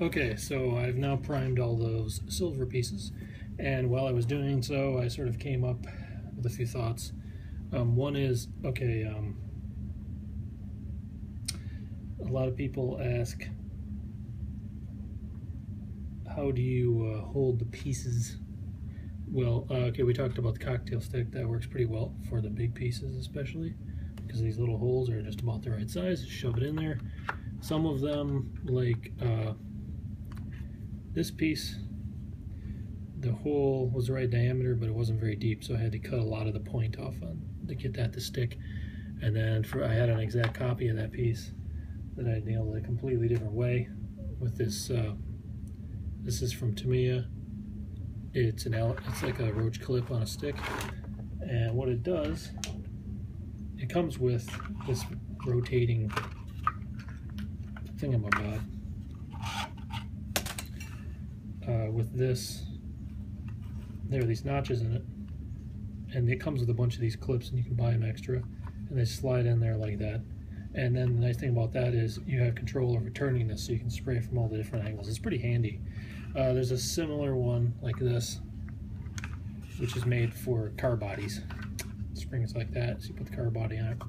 Okay, so I've now primed all those silver pieces, and while I was doing so, I sort of came up with a few thoughts. One is, okay, a lot of people ask, how do you hold the pieces? Well, okay, we talked about the cocktail stick. That works pretty well for the big pieces, especially because these little holes are just about the right size. Shove it in there. Some of them, like this piece, the hole was the right diameter, but it wasn't very deep, so I had to cut a lot of the point off to get that to stick. And then I had an exact copy of that piece that I nailed a completely different way with this. This is from Tamiya. It's like a roach clip on a stick, and what it does, it comes with this rotating thingamabob. With this, there are these notches in it, and it comes with a bunch of these clips, and you can buy them extra, and they slide in there like that. And then the nice thing about that is you have control over turning this, so you can spray from all the different angles. It's pretty handy. There's a similar one like this, which is made for car bodies. Springs like that, so you put the car body on it,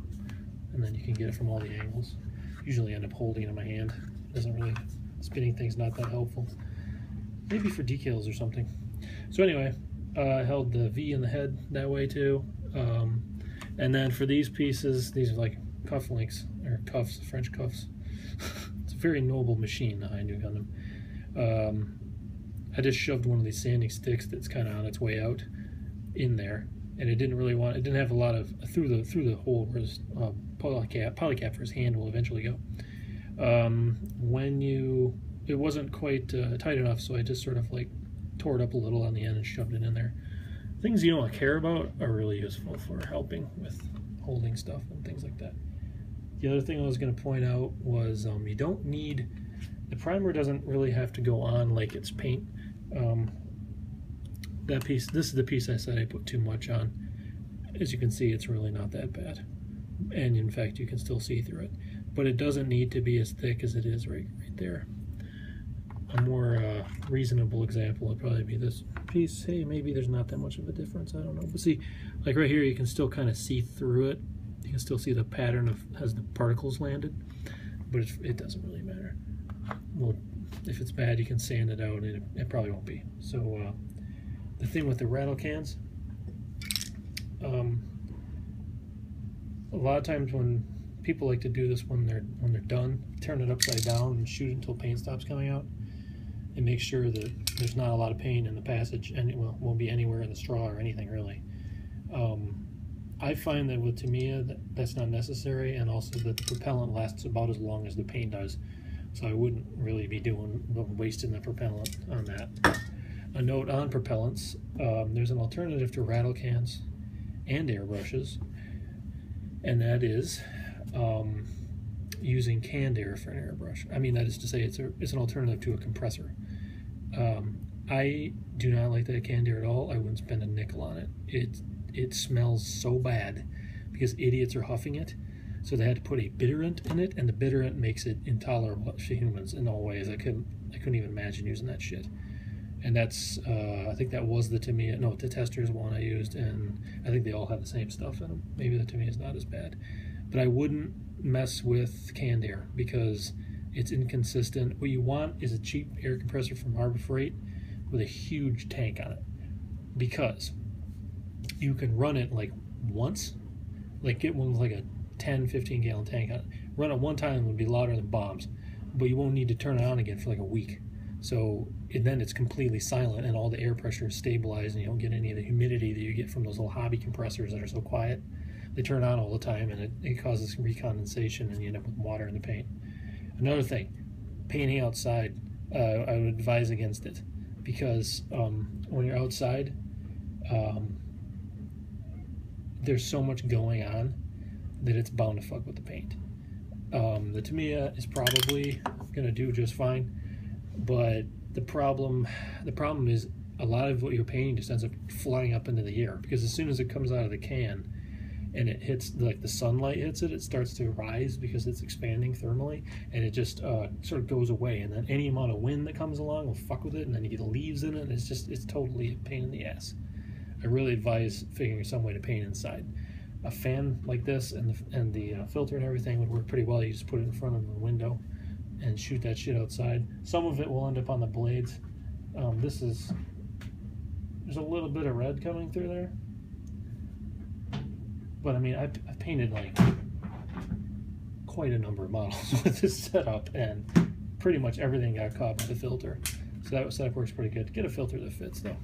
and then you can get it from all the angles. Usually end up holding it in my hand. Doesn't really, spinning thing's not that helpful. Maybe for decals or something. So anyway, I held the V in the head that way too. And then for these pieces, these are like cufflinks, or cuffs, French cuffs. It's a very noble machine, the High New Gundam. I just shoved one of these sanding sticks that's kind of on its way out in there, and it didn't have a lot of through the hole where his polycap for his hand will eventually go. It wasn't quite tight enough, so I just sort of like tore it up a little on the end and shoved it in there. Things you don't care about are really useful for helping with holding stuff and things like that. The other thing I was going to point out was you don't need, the primer doesn't really have to go on like it's paint. That piece, this is the piece I said I put too much on. As you can see, it's really not that bad, and in fact you can still see through it, but it doesn't need to be as thick as it is right there. A more reasonable example would probably be this piece. Hey, maybe there's not that much of a difference, I don't know, but see, like right here you can still kind of see through it. You can still see the pattern of as the particles landed, but it doesn't really matter. Well, if it's bad, you can sand it out, and it probably won't be. So the thing with the rattle cans, a lot of times when people like to do this when they're done, turn it upside down and shoot until paint stops coming out, and make sure that there's not a lot of paint in the passage, and it won't be anywhere in the straw or anything really. I find that with Tamiya that's not necessary, and also that the propellant lasts about as long as the paint does. So I wouldn't really be wasting the propellant on that. A note on propellants, there's an alternative to rattle cans and airbrushes, and that is using canned air for an airbrush. I mean, that is to say, it's an alternative to a compressor. I do not like that canned air at all. I wouldn't spend a nickel on it. It smells so bad because idiots are huffing it. So they had to put a bitterant in it, and the bitterant makes it intolerable to humans in all ways. I couldn't even imagine using that shit. And that's, I think that was the Tamiya, no, the Tester's one I used, and I think they all have the same stuff in them. Maybe the Tamiya is not as bad. But I wouldn't mess with canned air because it's inconsistent. What you want is a cheap air compressor from Harbor Freight with a huge tank on it, because you can run it like once, like get one with like a 10-15 gallon tank on it. Run it one time, it would be louder than bombs, but you won't need to turn it on again for like a week. So then it's completely silent, and all the air pressure is stabilized, and you don't get any of the humidity that you get from those little hobby compressors that are so quiet. They turn on all the time, and it causes recondensation, and you end up with water in the paint. Another thing, painting outside, I would advise against it, because when you're outside, there's so much going on that it's bound to fuck with the paint. The Tamiya is probably going to do just fine, but the problem is a lot of what you're painting just ends up flying up into the air, because as soon as it comes out of the can, and it hits, like the sunlight hits it, it starts to rise because it's expanding thermally, and it just sort of goes away. And then any amount of wind that comes along will fuck with it, and then you get leaves in it, and it's totally a pain in the ass. I really advise figuring some way to paint inside. A fan like this and the filter and everything would work pretty well. You just put it in front of the window and shoot that shit outside. Some of it will end up on the blades. There's a little bit of red coming through there, but I mean, I painted like quite a number of models with this setup, and pretty much everything got caught by the filter. So that setup works pretty good. Get a filter that fits though.